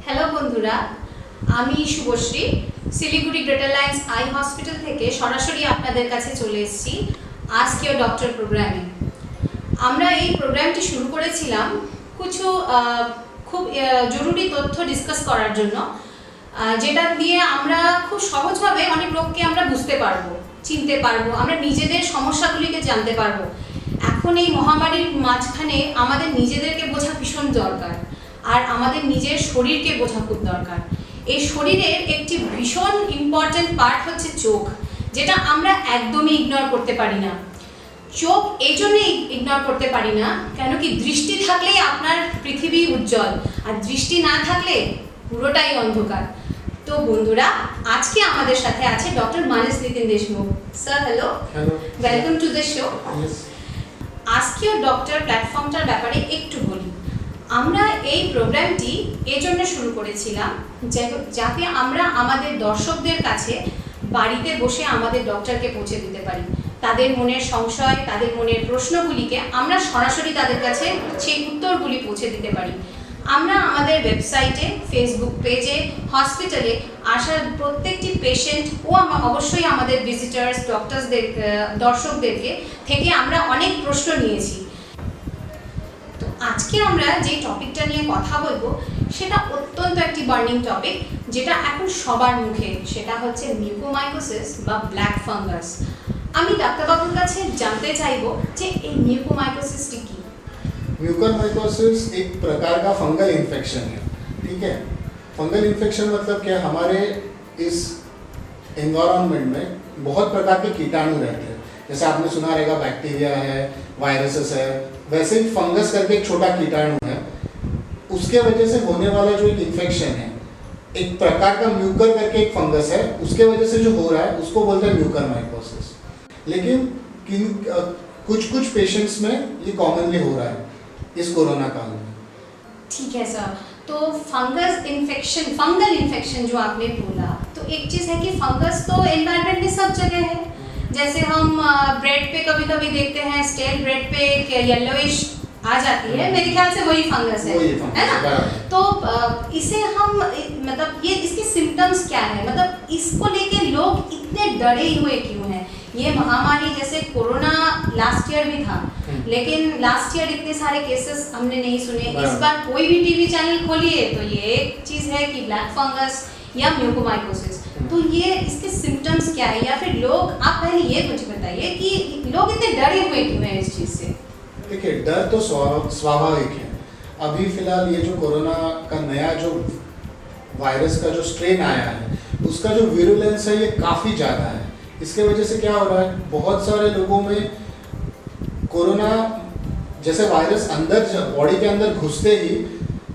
Hello বন্ধুরা, আমি Subhashree Siliguri greater lions eye hospital থেকে সরাসরি আপনাদের কাছে চলে এসেছি আজকেও ডক্টর প্রোগ্রামে। আমরা এই প্রোগ্রামটি শুরু করেছিলাম কিছু খুব জরুরি তথ্য ডিসকাস করার জন্য, যেটা দিয়ে আমরা খুব সহজভাবে অনেক লোককে আমরা বুঝতে পারবো, চিনতে পারবো, আমরা নিজেদের সমস্যাগুলিকে জানতে পারবো। এখন এই মহামারীর মাঝখানে আমাদের নিজেদেরকে বোঝা ভীষণ দরকার, আর আমাদের নিজের শরীরকে বোঝা খুব দরকার। এই শরীরের একটি ভীষণ ইম্পর্ট্যান্ট পার্ট হচ্ছে চোখ, যেটা আমরা একদমই ইগনোর করতে পারি না। চোখ এই জন্যই ইগনোর করতে পারি না, কেন কি দৃষ্টি থাকলেই আপনার পৃথিবী উজ্জ্বল, আর দৃষ্টি না থাকলে পুরোটাই অন্ধকার। তো বন্ধুরা, আজকে আমাদের সাথে আছে doctor Manas Nitin Deshmukh sir. Hello, welcome to the show. আজকেও ডক্টর প্ল্যাটফর্মটার ব্যাপারে একটু বলি। আমরা এই প্রোগ্রামটি এজন্য শুরু করেছিলাম যাতে আমরা আমাদের দর্শকদের কাছে বাড়িতে বসে আমাদের ডক্টরকে পৌঁছে দিতে পারি। তাদের মনের সংশয়, তাদের মনের প্রশ্নগুলিকে আমরা সরাসরি তাদের কাছে সেই উত্তরগুলি পৌঁছে দিতে পারি। আমরা আমাদের ওয়েবসাইটে, ফেসবুক পেজে, হসপিটালে আসা প্রত্যেকটি পেশেন্ট ও অবশ্যই আমাদের ভিজিটার্স, ডক্টরসদের, দর্শকদেরকে থেকে আমরা অনেক প্রশ্ন নিয়েছি। তো আজকে আমরা যে টপিকটা নিয়ে কথা বলবো সেটা অত্যন্ত একটি বার্নিং টপিক, যেটা এখন সবার মুখে, সেটা হচ্ছে মিউকোমাইকোসিস বা ব্ল্যাক ফাঙ্গাস। আমি ডাক্তারবাবুর কাছে জানতে চাইবো যে এই মিউকোমাইকোসিসটি কি। म्यूकरमाइकोसिस एक प्रकार का फंगल इन्फेक्शन है। ठीक है, फंगल इन्फेक्शन मतलब क्या, हमारे इस एनवायरनमेंट में बहुत प्रकार के कीटाणु रहते हैं। जैसे आपने सुना रहेगा बैक्टीरिया है, वायरसेस है, वैसे ही फंगस करके एक छोटा कीटाणु है। उसके वजह से होने वाला जो एक इन्फेक्शन है, एक प्रकार का म्यूकर करके एक फंगस है, उसके वजह से जो हो रहा है उसको बोलते हैं म्यूकरमाइकोसिस। लेकिन कुछ पेशेंट्स में ये कॉमनली हो रहा है इस कोरोना काल में। ठीक है सर, तो फंगल इन्फेक्शन जो आपने बोला, तो एक चीज़ है कि फंगस तो एनवायरनमेंट में सब जगह है। जैसे हम ब्रेड पे कभी कभी देखते हैं, स्टेल ब्रेड पे येलोइश आ जाती है, मेरे ख्याल से वही फंगस है ना। तो इसे हम मतलब ये इसके सिम्टम्स क्या है, मतलब इसको लेके लोग इतने डरे हुए क्यों हैं? ये महामारी जैसे कोरोना लास्ट ईयर भी था, लेकिन लास्ट ईयर इतने सारे केसेस हमने नहीं सुने। इस बार कोई भी टीवी चैनल खोलिए तो ये एक चीज़ है कि ब्लैक फंगस या म्यूकोमाइकोसिस। तो ये इसके सिम्टम्स क्या है, या फिर लोग, आप पहले ये मुझे बताइए कि लोग इतने डरे हुए क्यों हैं इस चीज़ से? देखिए, डर तो स्वाभाविक है। अभी फिलहाल ये जो कोरोना का नया जो वायरस का जो स्ट्रेन आया है, उसका जो विरुलेंस है ये काफ़ी ज़्यादा है। इसके वजह से क्या हो रहा है, बहुत सारे लोगों में कोरोना जैसे वायरस अंदर बॉडी के अंदर घुसते ही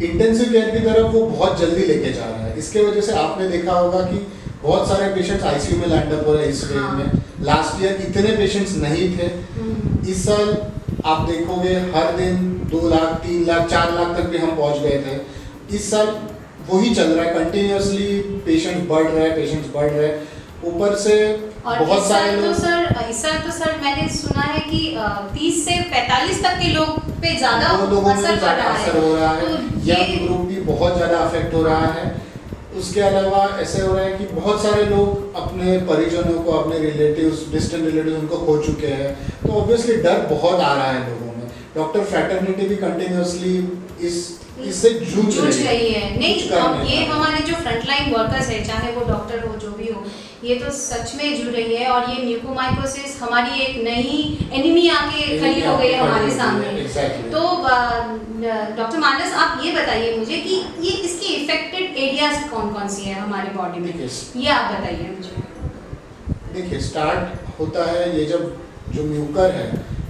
इंटेंसिव केयर की तरफ वो बहुत जल्दी लेके जा रहा है। इसके वजह से आपने देखा होगा कि बहुत सारे पेशेंट्स आईसीयू में लैंड अप हो रहे हैं इस वेव में। लास्ट ईयर इतने पेशेंट्स नहीं थे। इस साल आप देखोगे हर दिन 2 लाख, 3 लाख, 4 लाख तक भी हम पहुंच गए थे। इस साल वही चल रहा है, कंटिन्यूसली पेशेंट्स बढ़ रहे हैं। ऊपर से बहुत सारे लोग, इस साल तो सर मैंने सुना है कि 30 से 45 तक के लोग पे ज़्यादा असर हो रहा है। यंग ग्रुप भी बहुत ज़्यादा अफेक्ट हो रहा है। उसके अलावा ऐसे हो रहा है कि बहुत सारे लोग अपने परिजनों को, अपने रिलेटिव्स, डिस्टेंट रिलेटिव्स उनको खो चुके हैं। तो ऑब्वियसली डर बहुत आ रहा है लोगों में। डॉक्टर फ्रैटर्निटी भी कंटिन्यूसली इससे जूझ रही है। नहीं, ये हमारे जो फ्रंटलाइन वर्कर्स है, चाहे वो डॉक्टर हो, जो भी हो, ये तो सच में जुड़ रही है। और ये म्यूकोमाइकोसिस हमारी एक नई एनिमी आके खड़ी हो गई है हमारे सामने। तो डॉक्टर मानस, आप ये बताइए मुझे कि ये इसकी इफेक्टेड एरियाज कौन कौन सी है हमारे बॉडी में, ये आप बताइए मुझे। देखिए, स्टार्ट होता है ये जब जो म्यूकर है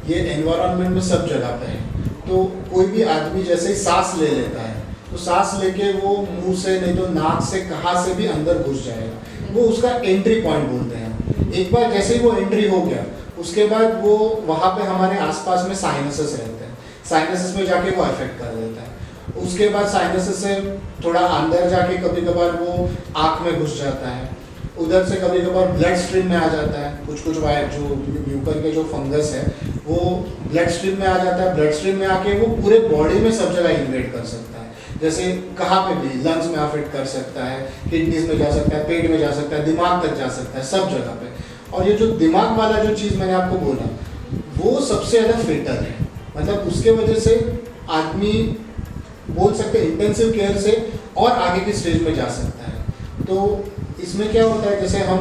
ये एनवायरनमेंट में सब जगह पे है। तो कोई भी आदमी जैसे ही सांस ले लेता है, तो सांस लेके वो मुंह से, नहीं तो नाक से, कहाँ से भी अंदर घुस जाएगा। वो उसका एंट्री पॉइंट बोलते हैं। एक बार जैसे ही वो एंट्री हो गया, उसके बाद वो वहाँ पे हमारे आसपास में साइनसेस रहते हैं, साइनसेस में जाके वो अफेक्ट कर देता है। उसके बाद साइनसेस से थोड़ा अंदर जाके कभी कभार वो आँख में घुस जाता है। उधर से कभी कभार ब्लड स्ट्रीम में आ जाता है। कुछ जो म्यूकर के जो फंगस है वो ब्लड स्ट्रीम में आ जाता है। ब्लड स्ट्रीम में आके वो पूरे बॉडी में सब जगह इन्वेड कर सकता है। जैसे कहाँ पे भी लंग्स में अफेक्ट कर सकता है, किडनीज में जा सकता है, पेट में जा सकता है, दिमाग तक जा सकता है, सब जगह पे। और ये जो दिमाग वाला जो चीज़ मैंने आपको बोला वो सबसे ज़्यादा फेटल है, मतलब उसके वजह से आदमी बोल सकते हैं इंटेंसिव केयर से और आगे की स्टेज में जा सकता है। तो इसमें क्या होता है, जैसे हम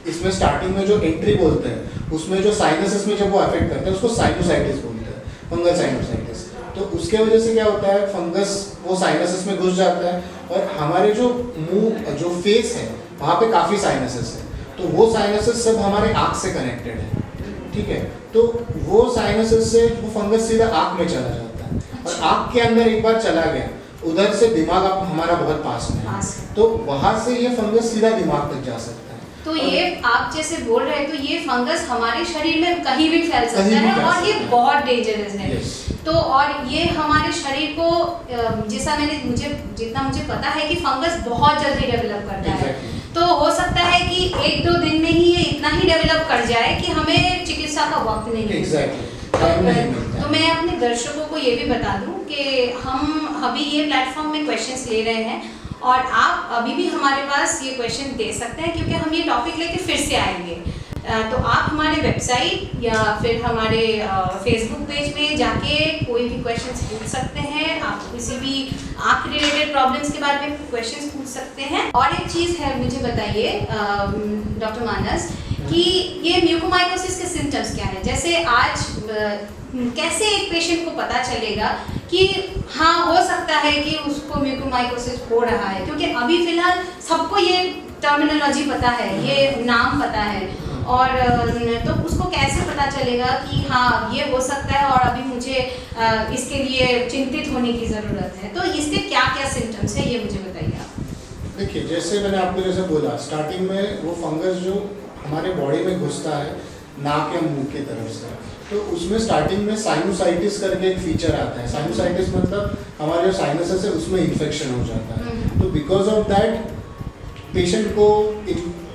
इसमें स्टार्टिंग में जो एंट्री बोलते हैं उसमें जो साइनसेस में जब वो अफेक्ट करते हैं उसको साइनोसाइटिस बोलते हैं, फंगल साइनोसाइटिस। तो उसके वजह से क्या होता है, फंगस वो साइनसेस में घुस जाता है और हमारे जो मुंह जो फेस है वहाँ पे काफ़ी साइनसेस है, तो वो साइनसेस सब हमारे आँख से कनेक्टेड है, ठीक है। तो वो साइनसेस से वो फंगस सीधा आँख में चला जाता है और आँख के अंदर एक बार चला गया, उधर से दिमाग अब हमारा बहुत पास में है, तो वहाँ से ये फंगस सीधा दिमाग तक जा सकता है। तो ये आप जैसे बोल रहे हैं तो ये फंगस हमारे शरीर में कहीं भी फैल सकता है और ये बहुत डेंजरस है। तो और ये हमारे शरीर को जितना मुझे पता है कि फंगस बहुत जल्दी डेवलप करता है, तो हो सकता है कि 1-2 दिन में ही ये इतना ही डेवलप कर जाए कि हमें चिकित्सा का वक्त नहीं मिलता। तो मैं अपने दर्शकों को ये भी बता दूं कि हम अभी ये प्लेटफॉर्म में क्वेश्चंस ले रहे हैं और आप अभी भी हमारे पास ये क्वेश्चन दे सकते हैं क्योंकि हम ये टॉपिक लेके फिर से आएंगे। तो आप हमारे वेबसाइट या फिर हमारे फेसबुक पेज में जाके कोई भी क्वेश्चंस पूछ सकते हैं। आप किसी भी आँख रिलेटेड प्रॉब्लम्स के बारे में क्वेश्चंस पूछ सकते हैं। और एक चीज़ है, मुझे बताइए डॉक्टर मानस कि ये म्यूकोमाइकोसिस के सिम्टम्स क्या है। जैसे आज कैसे एक पेशेंट को पता चलेगा कि हाँ हो सकता है कि उसको म्यूकोमाइकोसिस हो रहा है, क्योंकि अभी फिलहाल सबको ये टर्मिनोलॉजी पता है, ये नाम पता है, और तो उसको कैसे पता चलेगा कि हाँ ये हो सकता है और अभी मुझे इसके लिए चिंतित होने की ज़रूरत है। तो इसके क्या क्या सिम्टम्स है ये मुझे बताइए आप। देखिए, जैसे मैंने आपको जैसे बोला स्टार्टिंग में, वो फंगस जो हमारे बॉडी में घुसता है नाक या मुंह की तरफ से, तो उसमें स्टार्टिंग में साइनोसाइटिस करके एक फीचर आता है। साइनोसाइटिस मतलब हमारे जो साइनसेस है उसमें इन्फेक्शन हो जाता है। तो बिकॉज ऑफ दैट पेशेंट को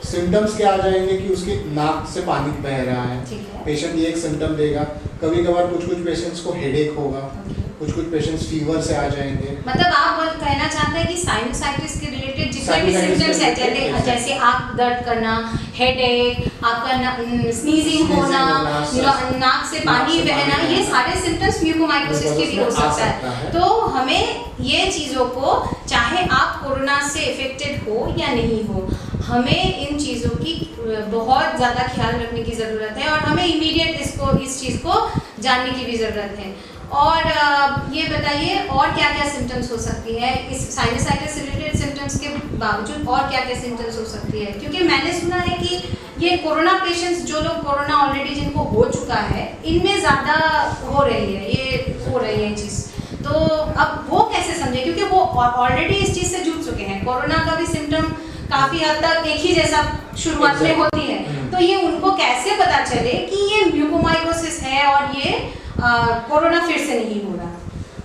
सिम्टम्स क्या आ जाएंगे कि उसकी नाक से पानी बह रहा है, पेशेंट ये एक सिम्टम देगा। कभी कभार कुछ पेशेंट्स को हेडेक होगा, कुछ पेशेंट्स फीवर से आ जाएंगे। मतलब आप कहना चाहते हैं कि साइनोसाइटिस के रिलेटेड जितने भी सिम्टम्स हैं, जैसे आँख दर्द करना, हेडेक, आपका स्नीजिंग होना, नाक से पानी बहना, ये सारे सिम्टम्स म्यूकोमाइकोसिस के भी हो सकता है। तो हमें ये चीज़ों को, चाहे आप कोरोना से इफेक्टेड हो या नहीं हो, हमें इन चीज़ों की बहुत ज़्यादा ख्याल रखने की ज़रूरत है और हमें इमीडिएट इस चीज़ को जानने की भी ज़रूरत है। और ये बताइए और क्या क्या सिम्टम्स हो सकती है इस साइनसाइटिस रिलेटेड सिम्टम्स के बावजूद, और क्या क्या सिम्टम्स हो सकती है, क्योंकि मैंने सुना है कि ये कोरोना पेशेंट्स, जो लोग कोरोना ऑलरेडी जिनको हो चुका है, इनमें ज़्यादा हो रही है चीज़। तो अब वो कैसे समझे, क्योंकि वो ऑलरेडी इस चीज़ से जूझ चुके हैं। कोरोना का भी सिम्टम काफ़ी हद तक एक ही जैसा शुरुआत में होती है, तो ये उनको कैसे पता चले कि ये म्यूकोमाइकोसिस है और ये कोरोना फिर से नहीं हो रहा।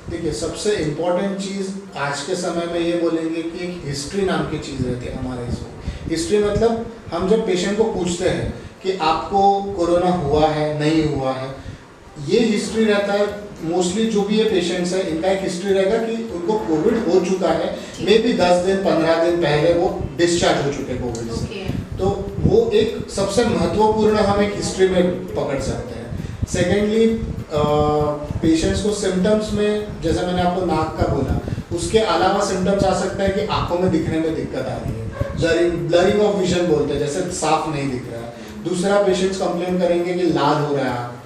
देखिए, सबसे इम्पोर्टेंट चीज़ आज के समय में ये बोलेंगे कि एक हिस्ट्री नाम की चीज़ रहती है हमारे इसमें। हिस्ट्री मतलब हम जब पेशेंट को पूछते हैं कि आपको कोरोना हुआ है नहीं हुआ है, ये हिस्ट्री रहता है। मोस्टली जो भी ये पेशेंट्स हैं इनका एक हिस्ट्री रहेगा कि उनको कोविड हो चुका है, मे बी 10 दिन 15 दिन पहले वो डिस्चार्ज हो चुके कोविड से। तो वो एक सबसे महत्वपूर्ण हम एक हिस्ट्री में पकड़ सकते हैं। सेकेंडली, पेशेंट्स को सिम्टम्स में, जैसे मैंने आपको नाक का बोला, उसके अलावा सिम्टम्स आ सकता है कि आंखों में दिखने में दिक्कत आ रही है, ब्लरिंग ऑफ विजन बोलते हैं, जैसे साफ नहीं दिख रहा है। दूसरा, पेशेंट्स कंप्लेन करेंगे कि लाल हो रहा है।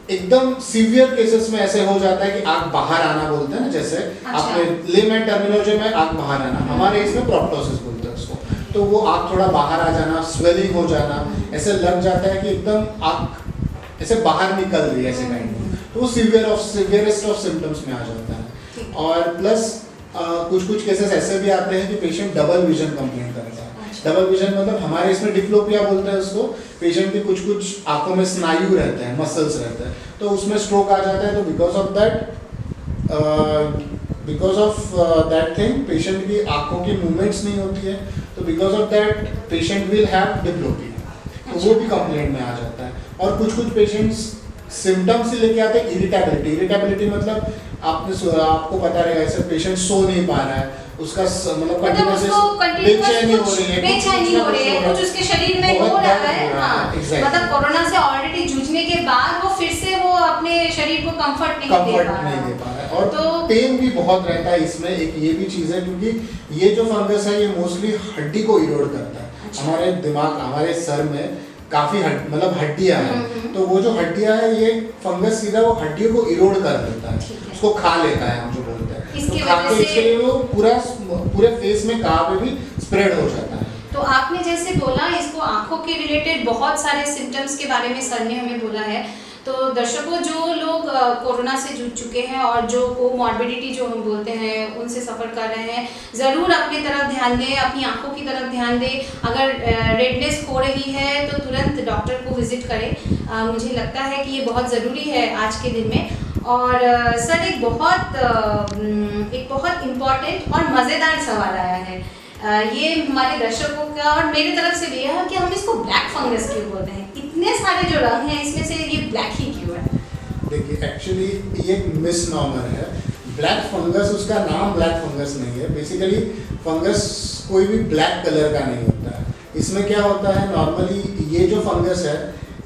एकदम सीवियर केसेस में ऐसे हो जाता है कि आंख बाहर आना बोलते हैं ना, जैसे आपने लेमैन टर्मिनोलॉजी में आंख बाहर आना, हमारे इसमें प्रोप्टोसिस बोलते हैं उसको। तो वो आंख थोड़ा बाहर आ जाना, स्वेलिंग हो जाना, ऐसे लग जाता है कि एकदम आंख ऐसे बाहर निकल रही है, ऐसे काइंड में। तो वो सीवियरेस्ट ऑफ सिम्टम्स में आ जाता है। और प्लस कुछ केसेस ऐसे भी आते हैं कि पेशेंट डबल विजन कंप्लेन करता है। डबल विजन मतलब हमारे इसमें डिप्लोपिया बोलते हैं उसको। पेशेंट की कुछ आंखों में स्नायु रहते हैं, मसल्स रहते हैं, तो उसमें स्ट्रोक आ जाता है। तो because of that thing patient की आंखों की मूवमेंट्स नहीं होती है, तो because of that patient will have diplopia, तो वो भी कंप्लेंट में आ जाता है। और कुछ पेशेंट्स सिम्टम्स ही लेके आते हैं इरिटेबिलिटी। इरिटेबिलिटी मतलब आपको पता रहेगा, ऐसे पेशेंट सो नहीं पा रहा है, उसका मतलब बेचैनी हो रही है, कुछ उसके शरीर में हो रहा है। हाँ, मतलब कोरोना से ऑलरेडी जूझने के बाद वो फिर से वो अपने शरीर को कंफर्ट नहीं दे पा रहा है। और तो पेन भी बहुत रहता है इसमें। एक ये भी चीज़ है क्योंकि ये जो फंगस है ये मोस्टली हड्डी को इरोड करता है। अच्छा। हमारे दिमाग, हमारे सर में काफ़ी मतलब हड्डियाँ हैं, तो वो जो हड्डियाँ हैं ये फंगस सीधा वो हड्डियों को इरोड कर देता है, उसको खा लेता है, हम जो बोलते हैं। इसके तो खा वजह के से इसके लिए वो पूरे फेस में कहाँ पे भी स्प्रेड हो जाता है। तो आपने जैसे बोला इसको आंखों के रिलेटेड बहुत सारे सिम्टम्स के बारे में सर ने हमें बोला है। तो दर्शकों, जो लोग कोरोना से जूझ चुके हैं और जो कोमॉर्बिडिटी जो हम बोलते हैं उनसे सफ़र कर रहे हैं, ज़रूर अपनी तरफ ध्यान दें, अपनी आंखों की तरफ ध्यान दें। अगर रेडनेस हो रही है तो तुरंत डॉक्टर को विजिट करें। मुझे लगता है कि ये बहुत ज़रूरी है आज के दिन में। और सर, एक बहुत इम्पॉर्टेंट और मज़ेदार सवाल आया है। ये हमारे दर्शकों का और मेरी तरफ से भी है कि हम इसको ब्लैक फंगस क्यों बोलते हैं? इतने सारे जो रंग हैं इसमें से ये ब्लैक ही क्यों है? देखिए, एक्चुअली ये एक मिसनॉमर है। ब्लैक फंगस, उसका नाम ब्लैक फंगस नहीं है। बेसिकली फंगस कोई भी ब्लैक कलर का नहीं होता है। इसमें क्या होता है, नॉर्मली ये जो फंगस है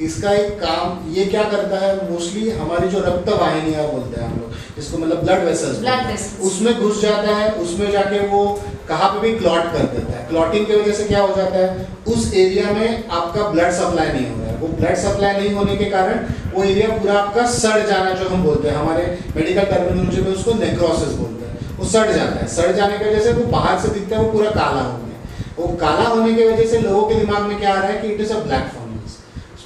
इसका एक काम ये क्या करता है, मोस्टली हमारी जो रक्त वाहिनियाँ बोलते हैं हम लोग, जिसको मतलब ब्लड वेसल्स, उसमें घुस जाता है। उसमें जाके वो कहाँ पे भी क्लॉट कर देता है। क्लॉटिंग की वजह से क्या हो जाता है, उस एरिया में आपका ब्लड सप्लाई नहीं हो रहा है। वो ब्लड सप्लाई नहीं होने के कारण वो एरिया पूरा आपका सड़ जाना, जो हम बोलते हैं हमारे मेडिकल टर्मिनोलॉजी में उसको नेक्रोसिस बोलते हैं। वो सड़ जाता है। सड़ जाने की वजह से वो बाहर से दिखता है वो पूरा काला हो गया। वो काला होने की वजह से लोगों के दिमाग में क्या आ रहा है कि it is a black fungus,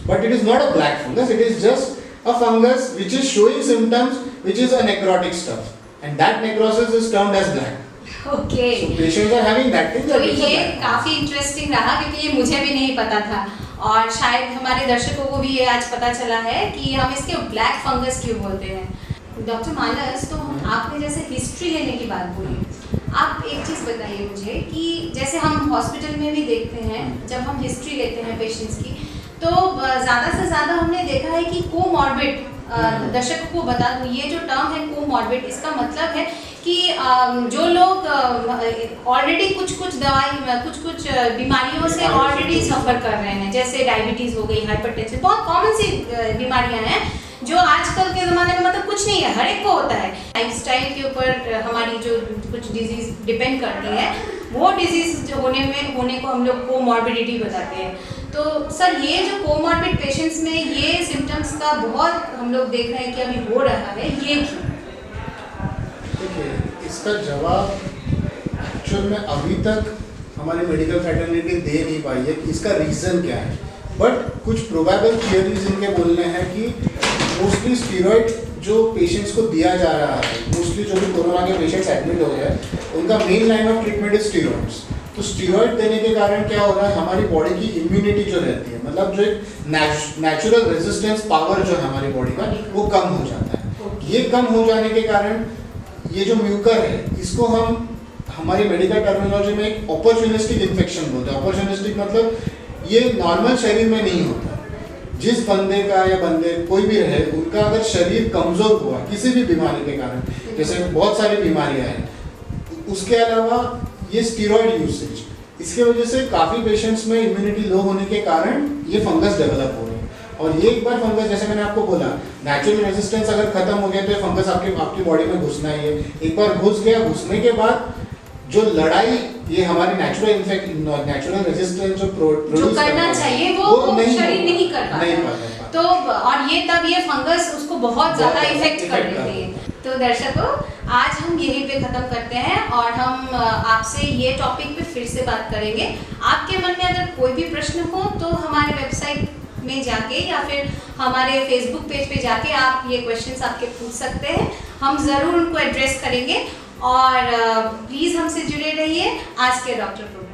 but it is not a black fungus, it is just a fungus which is showing symptoms which is a necrotic stuff, and that necrosis is termed as black. Okay. So patients are having that thing. तो ये काफ़ी interesting रहा क्योंकि ये मुझे भी नहीं पता था और शायद हमारे दर्शकों को भी ये आज पता चला है कि हम इसके ब्लैक फंगस क्यों बोलते हैं। डॉक्टर मानस, तो आपने जैसे हिस्ट्री लेने की बात बोली, आप एक चीज़ बताइए मुझे कि जैसे हम हॉस्पिटल में भी देखते हैं, जब हम हिस्ट्री लेते हैं पेशेंट्स की, तो ज़्यादा से ज़्यादा हमने देखा है कि कोमॉर्बिड, दर्शकों को बता दूँ ये जो टर्म है कोमॉर्बिड, इसका मतलब है कि जो लोग ऑलरेडी कुछ बीमारियों से ऑलरेडी सफ़र कर रहे हैं, जैसे डायबिटीज़ हो गई, हाइपरटेंशन, बहुत कॉमन सी बीमारियां हैं जो आजकल के ज़माने में मतलब कुछ नहीं है, हर एक को होता है। लाइफस्टाइल के ऊपर हमारी जो कुछ डिजीज़ डिपेंड करती है, वो डिजीज़ होने को हम लोग कोमॉर्बिडिटी बताते हैं। तो सर, ये जो कोमॉर्बिड पेशेंट्स में ये सिम्टम्स का बहुत हम लोग देख रहे हैं कि अभी हो रहा है, ये क्यों? देखिए, इसका जवाब एक्चुअल में अभी तक हमारी मेडिकल फैटर्निटी दे नहीं पाई है कि इसका रीज़न क्या है। बट कुछ प्रोबेबल थियरीज इनके बोलने हैं कि मोस्टली स्टीरॉइड जो पेशेंट्स को दिया जा रहा है, मोस्टली जो भी कोरोना के पेशेंट्स एडमिट हो गए, उनका main line of treatment is steroids. तो स्टीरॉइड देने के कारण क्या हो रहा है, हमारी बॉडी की इम्यूनिटी जो रहती है, मतलब जो एक नेचुरल रेजिस्टेंस पावर जो है हमारी बॉडी का, वो कम हो जाता है। ये कम हो जाने के कारण ये जो म्यूकर है, इसको हम हमारी मेडिकल टर्मिनोलॉजी में एक अपॉर्चुनिस्टिक इन्फेक्शन बोलते हैं। अपॉर्चुनिस्टिक मतलब ये नॉर्मल शरीर में नहीं होता। जिस बंदे का या बंदे कोई भी रहे, उनका अगर शरीर कमज़ोर हुआ किसी भी बीमारी के कारण, जैसे बहुत सारी बीमारियां हैं, उसके अलावा ये स्टीरॉयड यूसेज, इसके वजह से काफ़ी पेशेंट्स में इम्यूनिटी लो होने के कारण ये फंगस डेवलप हो रही है। और ये एक बार फंगस, जैसे मैंने आपको बोला, नेचुरल रेजिस्टेंस अगर खत्म हो गया तो ये फंगस आपकी बॉडी में घुसना ही है। एक बार घुस गया, घुसने के बाद जो लड़ाई ये हमारी नेचुरल रेजिस्टेंस जो करना चाहिए वो शरीर नहीं कर पाता। तो और ये तब ये फंगस उसको बहुत ज़्यादा इफेक्ट कर देती है। तो दर्शकों, आज हम यहीं पे ख़त्म करते हैं और हम आपसे ये टॉपिक पे फिर से बात करेंगे। आपके मन में अगर कोई भी प्रश्न हो तो हमारे वेबसाइट में जाके या फिर हमारे फेसबुक पेज पे जाके आप ये क्वेश्चंस आपके पूछ सकते हैं, हम ज़रूर उनको एड्रेस करेंगे। और प्लीज़ हमसे जुड़े रहिए आज के डॉक्टर प्रोग्राम।